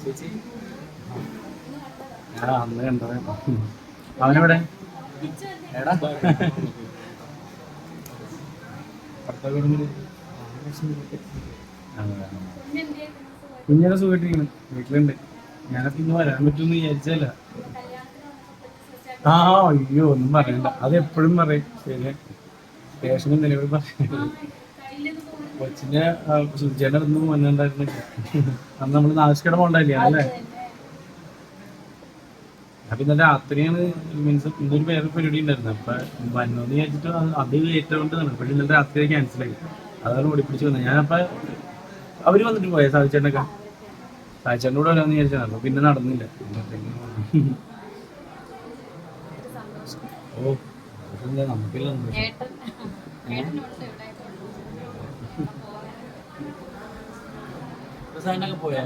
ചേച്ചി അന്ന് കണ്ടോ അവനെവിടെ എടാ കുഞ്ഞിനെ സുഖമായിട്ടിരിക്കണം വീട്ടിലുണ്ട്. ഞാനപ്പോ ഇന്ന് വരാൻ പറ്റുമെന്ന് വിചാരിച്ചല്ല. ആ അയ്യോ ഒന്നും പറയണ്ട, അത് എപ്പോഴും പറയും. ശരി സ്റ്റേഷനിൽ നിലവിൽ പറയും. കൊച്ചിന്റെ സുജയുടെ ഒന്നും വന്നിട്ടുണ്ടായിരുന്നില്ല. അന്ന് നമ്മള് നാശക്കട പോണ്ടായില്ലേ അല്ലേ? അപ്പൊ ഇന്നലെ രാത്രിയാണ് മീൻസ് ഇന്നൊരു വേറെ പരിപാടി ഉണ്ടായിരുന്നു. അപ്പൊ വന്നോന്ന് വിചാരിച്ചിട്ട് അത് ഏറ്റവുകൊണ്ടാണ്. പക്ഷെ ഇന്നലെ രാത്രി ക്യാൻസലായി. അതാണ് ഓടിപ്പിടിച്ച് വന്നത്. ഞാനപ്പോ അവര് വന്നിട്ട് പോയ സാധിച്ചേട്ടനൊക്കെ സാധിച്ചേട്ടൻ്റെ കൂടെ വരാമെന്ന് വിചാരിച്ചാണ്. അപ്പൊ പിന്നെ നടന്നില്ല. ഓ നമുക്കില്ല പോയാ